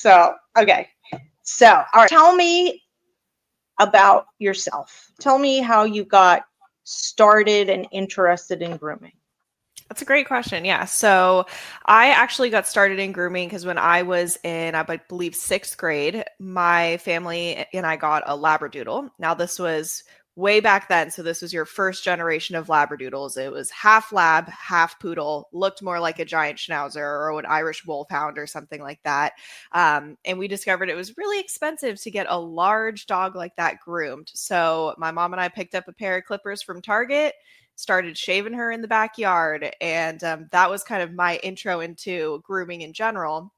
So, okay. So, all right. Tell me about yourself. Tell me how you got started and interested in grooming. That's a great question. Yeah. So I actually got started in grooming because when I was in, I believe, sixth grade, my family and I got a Labradoodle. Now, this was way back then. So this was your first generation of Labradoodles. It was half lab, half poodle, looked more like a giant schnauzer or an Irish wolfhound or something like that. And we discovered it was really expensive to get a large dog like that groomed. So my mom and I picked up a pair of clippers from Target, started shaving her in the backyard. And that was kind of my intro into grooming in general.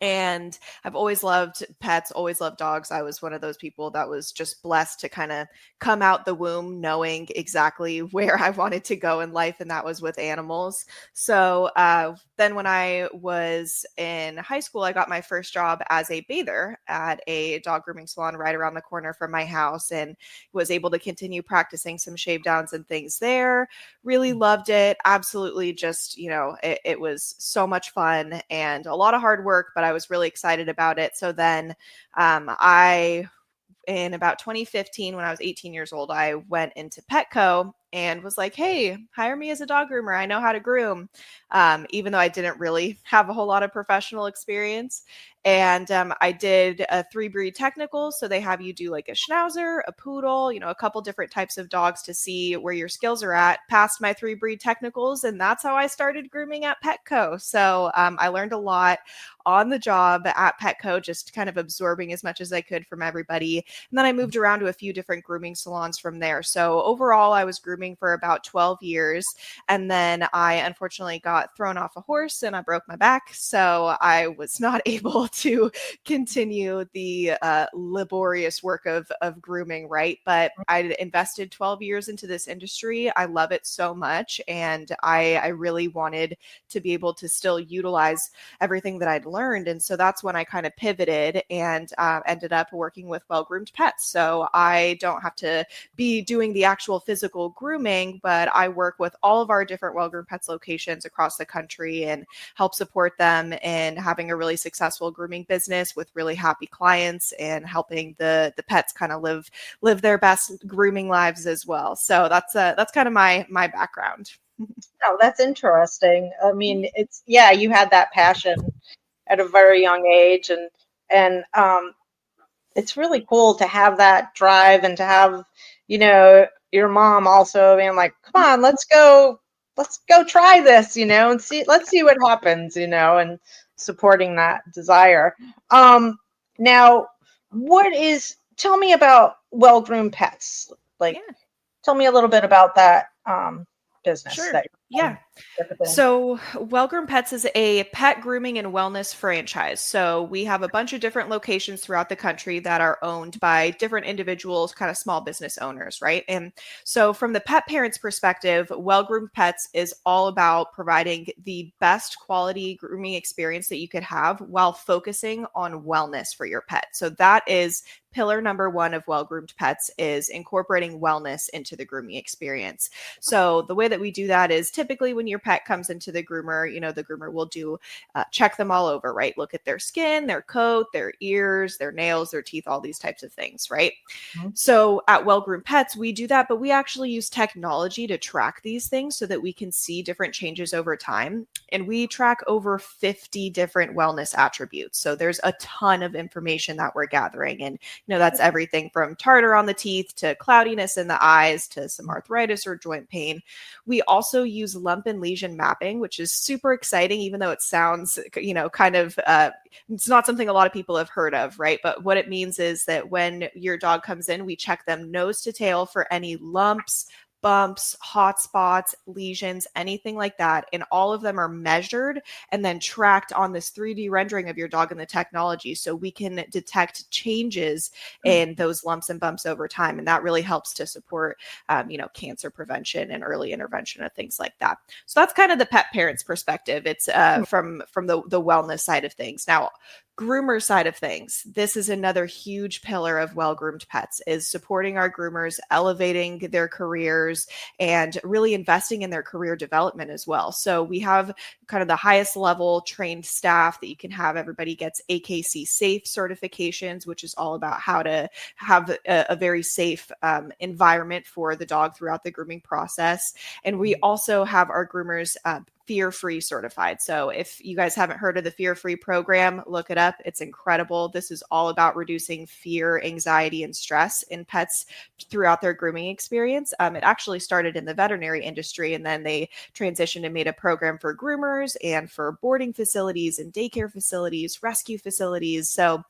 And I've always loved pets, always loved dogs. I was one of those people that was just blessed to kind of come out the womb knowing exactly where I wanted to go in life, and that was with animals. So then when I was in high school, I got my first job as a bather at a dog grooming salon right around the corner from my house, and was able to continue practicing some shave downs and things there. Really loved it. Absolutely just, it was so much fun and a lot of hard work, but I was really excited about it. So then in about 2015, when I was 18 years old, I went into Petco and was like, hey, hire me as a dog groomer. I know how to groom, even though I didn't really have a whole lot of professional experience. And I did a 3-breed technical. So they have you do like a schnauzer, a poodle, a couple different types of dogs to see where your skills are at. Passed my 3-breed technicals, and that's how I started grooming at Petco. So I learned a lot on the job at Petco, just kind of absorbing as much as I could from everybody. And then I moved around to a few different grooming salons from there. So overall, I was grooming for about 12 years. And then I unfortunately got thrown off a horse and I broke my back. So I was not able to continue the laborious work of grooming, right? But I invested 12 years into this industry. I love it so much. And I really wanted to be able to still utilize everything that I'd learned. And so that's when I kind of pivoted and ended up working with well-groomed pets. So I don't have to be doing the actual physical grooming, but I work with all of our different well-groomed pets locations across the country and help support them in having a really successful grooming business with really happy clients and helping the pets kind of live their best grooming lives as well. So that's kind of my background. Oh, that's interesting. I mean, you had that passion at a very young age, and it's really cool to have that drive and to have, your mom also being like, come on, let's go try this, and let's see what happens, and supporting that desire. Now, tell me about well-groomed pets. Like, Yeah. Tell me a little bit about that business. Sure. Yeah. So Well Groomed Pets is a pet grooming and wellness franchise. So we have a bunch of different locations throughout the country that are owned by different individuals, kind of small business owners, right? And so from the pet parent's perspective, Well Groomed Pets is all about providing the best quality grooming experience that you could have while focusing on wellness for your pet. So that is pillar number one of Well Groomed Pets, is incorporating wellness into the grooming experience. So the way that we do that is typically when your pet comes into the groomer, the groomer will check them all over, right? Look at their skin, their coat, their ears, their nails, their teeth, all these types of things, right? Mm-hmm. So at Well Groomed Pets, we do that, but we actually use technology to track these things so that we can see different changes over time. And we track over 50 different wellness attributes. So there's a ton of information that we're gathering. And that's everything from tartar on the teeth to cloudiness in the eyes to some arthritis or joint pain. We also use lump and lesion mapping, which is super exciting, even though it sounds, kind of, it's not something a lot of people have heard of, right? But what it means is that when your dog comes in, we check them nose to tail for any lumps, bumps, hot spots, lesions, anything like that. And all of them are measured and then tracked on this 3D rendering of your dog in the technology. So we can detect changes in those lumps and bumps over time. And that really helps to support, cancer prevention and early intervention of things like that. So that's kind of the pet parent's perspective. It's from the wellness side of things. Now, groomer side of things, this is another huge pillar of well-groomed pets, is supporting our groomers, elevating their careers, and really investing in their career development as well. So we have kind of the highest level trained staff that you can have. Everybody gets AKC safe certifications, which is all about how to have a very safe environment for the dog throughout the grooming process. And we also have our groomers fear-free certified. So if you guys haven't heard of the fear-free program, look it up. It's incredible. This is all about reducing fear, anxiety, and stress in pets throughout their grooming experience. It actually started in the veterinary industry, and then they transitioned and made a program for groomers and for boarding facilities and daycare facilities, rescue facilities. So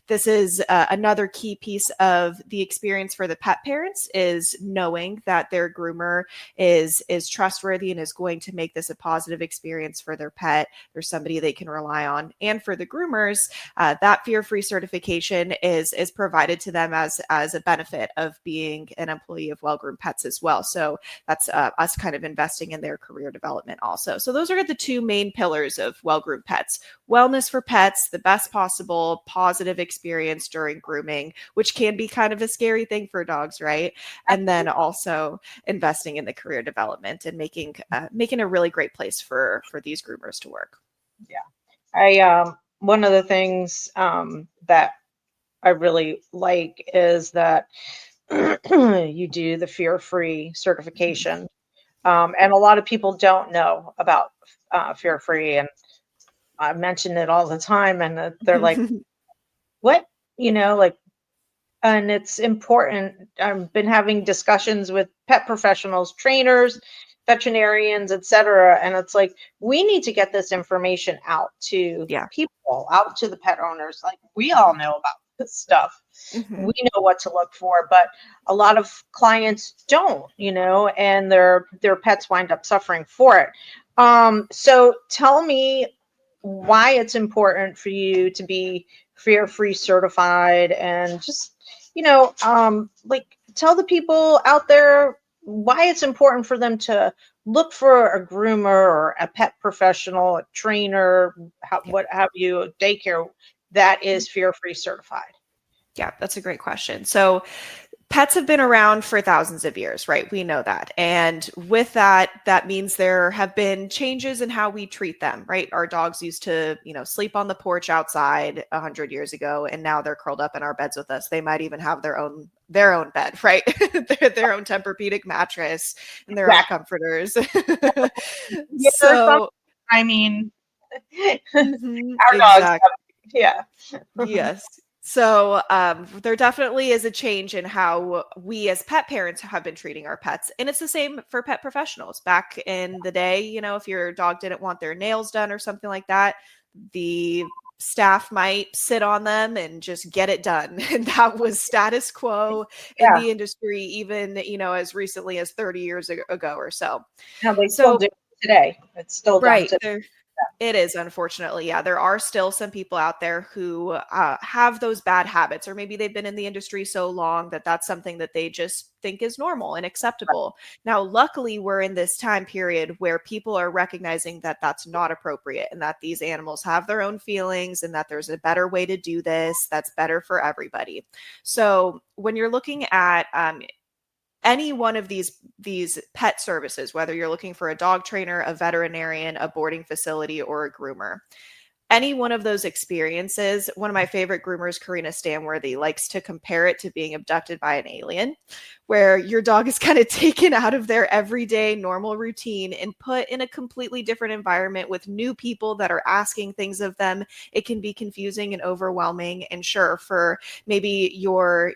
this is another key piece of the experience for the pet parents, is knowing that their groomer is trustworthy and is going to make this a positive experience for their pet. There's somebody they can rely on. And for the groomers, that fear-free certification is provided to them as a benefit of being an employee of Well-Groomed Pets as well. So that's us kind of investing in their career development also. So those are the two main pillars of Well-Groomed Pets: wellness for pets, the best possible positive experience during grooming, which can be kind of a scary thing for dogs, right? And then also investing in the career development and making a really great place for these groomers to work. Yeah. I one of the things that I really like is that you do the fear-free certification. And a lot of people don't know about fear-free, and I mention it all the time, and they're like, what? Like, and it's important. I've been having discussions with pet professionals, trainers, veterinarians, etc. And it's like, we need to get this information out to people, out to the pet owners. Like, we all know about this stuff. We know what to look for, but a lot of clients don't, and their pets wind up suffering for it. So tell me why it's important for you to be fear-free certified, and just, like, tell the people out there why it's important for them to look for a groomer or a pet professional, a trainer, what have you, a daycare that is fear-free certified. Yeah, that's a great question. So pets have been around for thousands of years, right? We know that. And with that, that means there have been changes in how we treat them, right? Our dogs used to, sleep on the porch outside 100 years ago, and now they're curled up in our beds with us. They might even have their own bed, right? their own Tempur-Pedic mattress and their own comforters. So, I mean, our dogs, yeah. Yes. So there definitely is a change in how we as pet parents have been treating our pets. And it's the same for pet professionals. Back in the day, if your dog didn't want their nails done or something like that, the staff might sit on them and just get it done. And that was status quo in the industry, even, as recently as 30 years ago or so. Now they still do today. It's still done today. It is, unfortunately. Yeah, there are still some people out there who have those bad habits, or maybe they've been in the industry so long that that's something that they just think is normal and acceptable. Now, luckily, we're in this time period where people are recognizing that that's not appropriate, and that these animals have their own feelings, and that there's a better way to do this that's better for everybody. So when you're looking at any one of these pet services, whether you're looking for a dog trainer, a veterinarian, a boarding facility, or a groomer, any one of those experiences, one of my favorite groomers, Karina Stanworthy, likes to compare it to being abducted by an alien, where your dog is kind of taken out of their everyday normal routine and put in a completely different environment with new people that are asking things of them. It can be confusing and overwhelming. And sure, for maybe your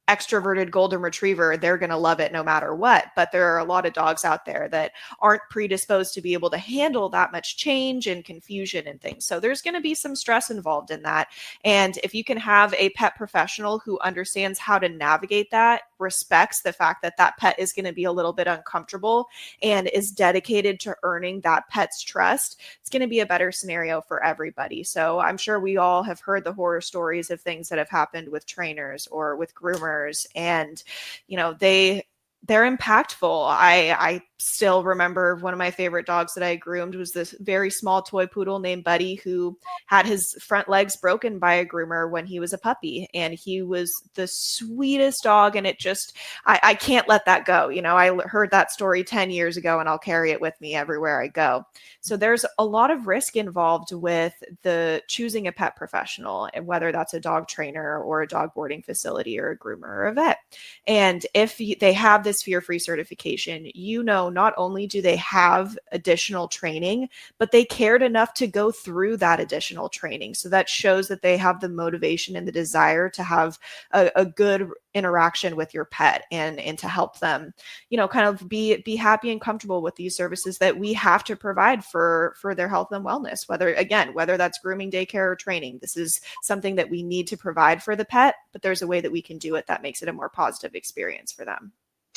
extroverted golden retriever, they're going to love it no matter what. But there are a lot of dogs out there that aren't predisposed to be able to handle that much change and confusion and things. So there's going to be some stress involved in that. And if you can have a pet professional who understands how to navigate that, respects the fact that that pet is going to be a little bit uncomfortable, and is dedicated to earning that pet's trust, it's going to be a better scenario for everybody. So I'm sure we all have heard the horror stories of things that have happened with trainers or with groomers, and they're impactful. I still remember one of my favorite dogs that I groomed was this very small toy poodle named Buddy, who had his front legs broken by a groomer when he was a puppy. And he was the sweetest dog. And it just, I can't let that go. You know, I heard that story 10 years ago and I'll carry it with me everywhere I go. So there's a lot of risk involved with the choosing a pet professional, and whether that's a dog trainer or a dog boarding facility or a groomer or a vet. And if they have this fear-free certification, you know, not only do they have additional training, but they cared enough to go through that additional training. So that shows that they have the motivation and the desire to have a good interaction with your pet, and to help them, you know, kind of be happy and comfortable with these services that we have to provide for their health and wellness, whether that's grooming, daycare, or training. This is something that we need to provide for the pet, but there's a way that we can do it that makes it a more positive experience for them.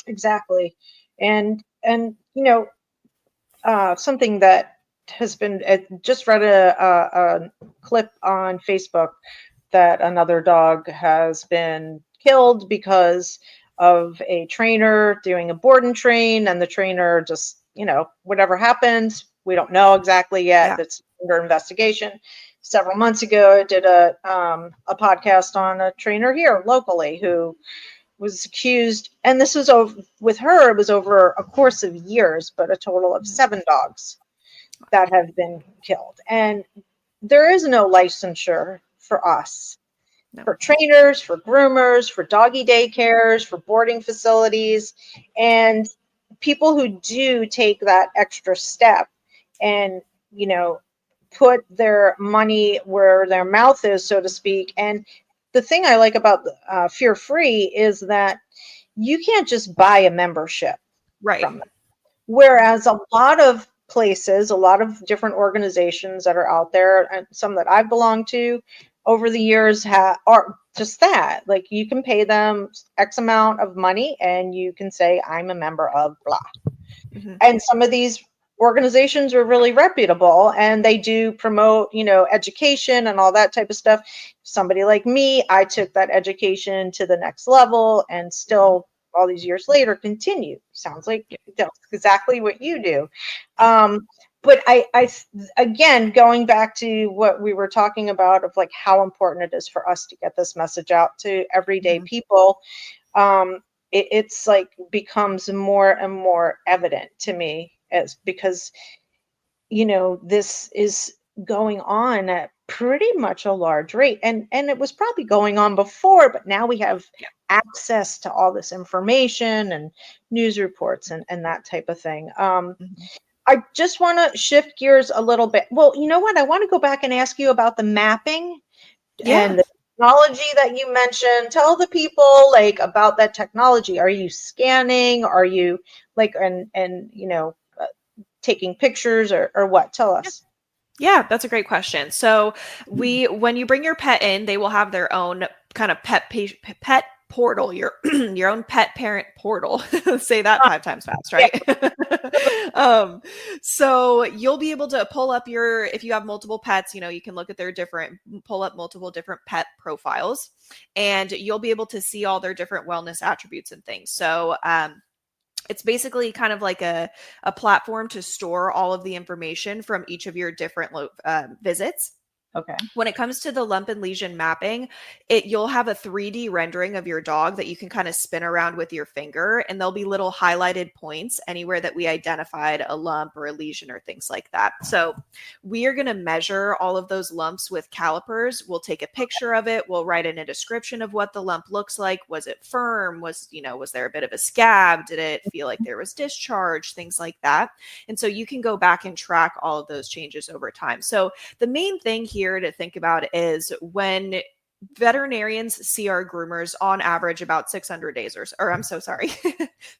Exactly. And you know, something that has been, just read a clip on Facebook that another dog has been killed because of a trainer doing a board and train, and the trainer just, you know, whatever happened, we don't know exactly yet. That's under investigation. Several months ago, I did a podcast on a trainer here locally who was accused, and this was over with her, it was over a course of years, but a total of 7 dogs that have been killed. And there is no licensure for us, for trainers, for groomers, for doggy daycares, for boarding facilities. And people who do take that extra step and, you know, put their money where their mouth is, so to speak. And the thing I like about Fear Free is that you can't just buy a membership from them. Whereas a lot of places, a lot of different organizations that are out there, and some that I've belonged to over the years are just that. Like, you can pay them X amount of money and you can say, I'm a member of blah. Mm-hmm. And some of these organizations are really reputable and they do promote, you know, education and all that type of stuff. Somebody like me, I took that education to the next level and still all these years later continue. Sounds like that's exactly what you do. But I again, going back to what we were talking about of like how important it is for us to get this message out to everyday people, it's like becomes more and more evident to me, as because, you know, this is going on at pretty much a large rate, and it was probably going on before, but now we have access to all this information and news reports and that type of thing. I just want to shift gears a little bit. Well, you know what? I want to go back and ask you about the mapping and the technology that you mentioned. Tell the people like about that technology. Are you scanning? Are you like, and you know, taking pictures or what? Tell us. Yeah, that's a great question. So when you bring your pet in, they will have their own kind of pet portal, your own pet parent portal. Say that 5 times fast, right? So you'll be able to pull up if you have multiple pets, you know, you can look at pull up multiple different pet profiles, and you'll be able to see all their different wellness attributes and things. So, it's basically kind of like a platform to store all of the information from each of your different visits. Okay. When it comes to the lump and lesion mapping, you'll have a 3D rendering of your dog that you can kind of spin around with your finger, and there'll be little highlighted points anywhere that we identified a lump or a lesion or things like that. So we are going to measure all of those lumps with calipers. We'll take a picture of it. We'll write in a description of what the lump looks like. Was it firm? Was there a bit of a scab? Did it feel like there was discharge? Things like that. And so you can go back and track all of those changes over time. So the main thing here to think about is when veterinarians see our groomers on average about 600 days or I'm so sorry.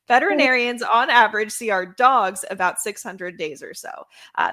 Veterinarians on average see our dogs about 600 days or so.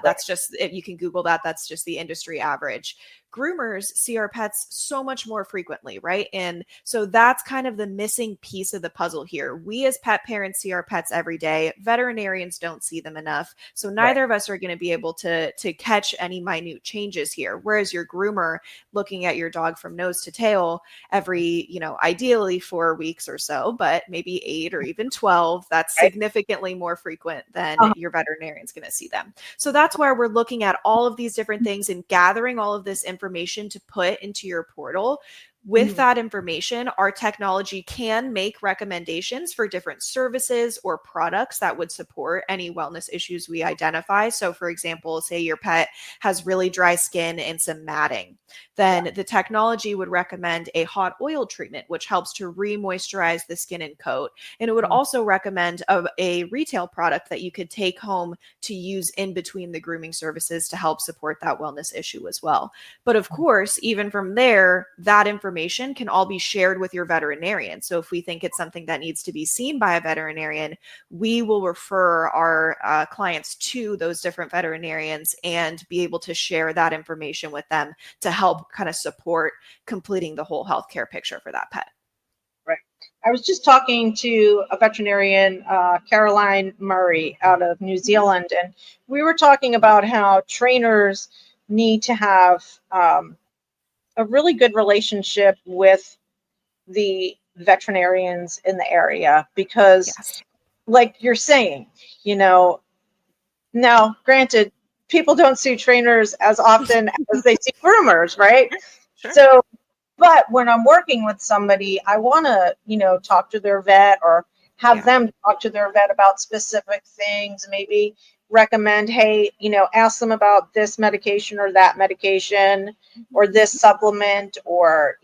That's just, you can Google that. That's just the industry average. groomers see our pets so much more frequently, right? And so that's kind of the missing piece of the puzzle here. We as pet parents see our pets every day. Veterinarians don't see them enough. So Right. neither of us are going to be able to catch any minute changes here. Whereas your groomer looking at your dog from nose to tail every, ideally 4 weeks or so, but maybe 8 or even 12, that's Right. significantly more frequent than Uh-huh. your veterinarian's going to see them. So that's where we're looking at all of these different things and gathering all of this information to put into your portal. With Mhm. that information, our technology can make recommendations for different services or products that would support any wellness issues we identify. So, for example, say your pet has really dry skin and some matting, Yeah. then the technology would recommend a hot oil treatment, which helps to re-moisturize the skin and coat. And it would Mhm. also recommend a retail product that you could take home to use in between the grooming services to help support that wellness issue as well. But of course, even from there, that information can all be shared with your veterinarian. So if we think it's something that needs to be seen by a veterinarian, we will refer our clients to those different veterinarians and be able to share that information with them to help kind of support completing the whole healthcare picture for that pet. Right. I was just talking to a veterinarian, Caroline Murray, out of New Zealand, and we were talking about how trainers need to have a really good relationship with the veterinarians in the area because, Yes. like you're saying, you know, now granted, people don't see trainers as often as they see groomers, right? Sure. So but when I'm working with somebody, I want to, talk to their vet or have Yeah. them talk to their vet about specific things, maybe recommend, hey, ask them about this medication or that medication or this supplement, or,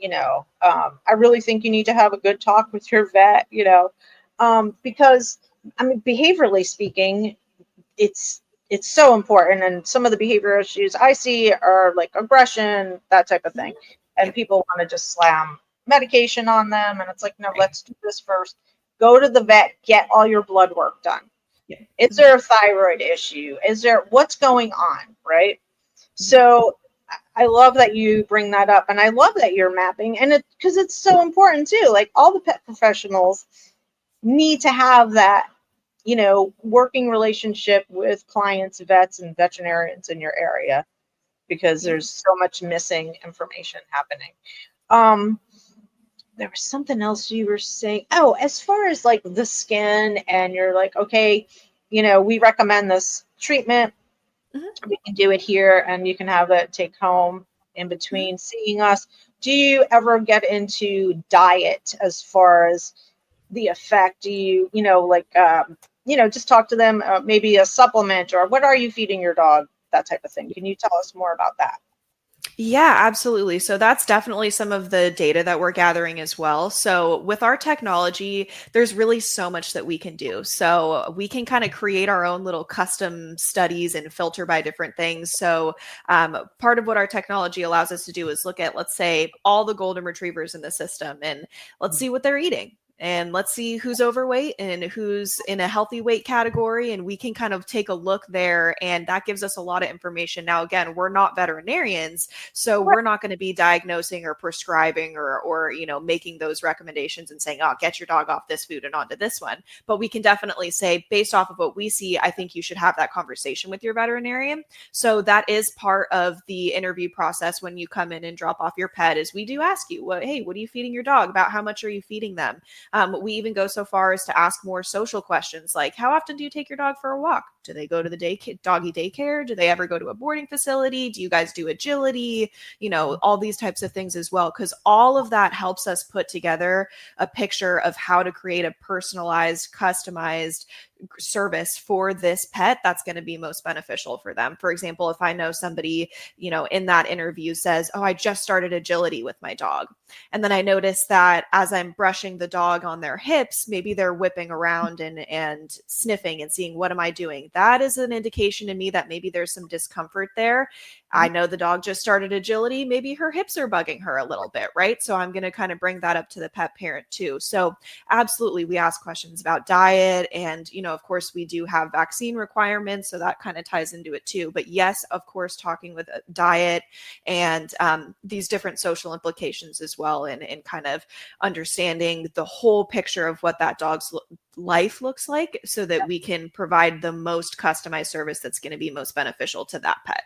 I really think you need to have a good talk with your vet, because I mean, behaviorally speaking, it's it's so important, and some of the behavior issues I see are like aggression, that type of Mhm. thing, and Yep. people want to just slam medication on them, and it's like, no, Right. let's do this first. Go to the vet, get all your blood work done. Yeah. Is Mhm. there a thyroid issue? Is there, what's going on, right? Mhm. So I love that you bring that up, and I love that you're mapping, and it because it's so important too. Like, all the pet professionals need to have that, working relationship with clients, vets, and veterinarians in your area, because Yeah. there's so much missing information happening. Um, there was something else you were saying. Oh, as far as like the skin, and you're like, okay, we recommend this treatment. Mhm. We can do it here, and you can have it take home in Mhm. between seeing us. Do you ever get into diet as far as the effect? Do you, just talk to them, maybe a supplement, or what are you feeding your dog, that type of thing? Can you tell us more about that? Yeah, absolutely. So that's definitely some of the data that we're gathering as well. So with our technology, there's really so much that we can do. So we can kind of create our own little custom studies and filter by different things. So part of what our technology allows us to do is look at, let's say, all the golden retrievers in the system, and let's see what they're eating. And let's see who's overweight and who's in a healthy weight category. And we can kind of take a look there. And that gives us a lot of information. Now, again, we're not veterinarians, so Right. we're not going to be diagnosing or prescribing or making those recommendations and saying, oh, get your dog off this food and onto this one. But we can definitely say, based off of what we see, I think you should have that conversation with your veterinarian. So that is part of the interview process when you come in and drop off your pet, is we do ask you, hey, what are you feeding your dog? About how much are you feeding them? We even go so far as to ask more social questions like, how often do you take your dog for a walk? Do they go to the doggy daycare? Do they ever go to a boarding facility? Do you guys do agility? All these types of things as well, because all of that helps us put together a picture of how to create a personalized, customized service for this pet that's going to be most beneficial for them. For example, if I know somebody, in that interview says, oh, I just started agility with my dog. And then I notice that as I'm brushing the dog on their hips, maybe they're whipping around and sniffing and seeing, what am I doing? That is an indication to me that maybe there's some discomfort there. I know the dog just started agility. Maybe her hips are bugging her a little bit, right? So I'm going to kind of bring that up to the pet parent too. So absolutely, we ask questions about diet. And, of course, we do have vaccine requirements. So that kind of ties into it too. But yes, of course, talking with diet and these different social implications as well, and kind of understanding the whole picture of what that dog's life looks like so that we can provide the most customized service that's going to be most beneficial to that pet.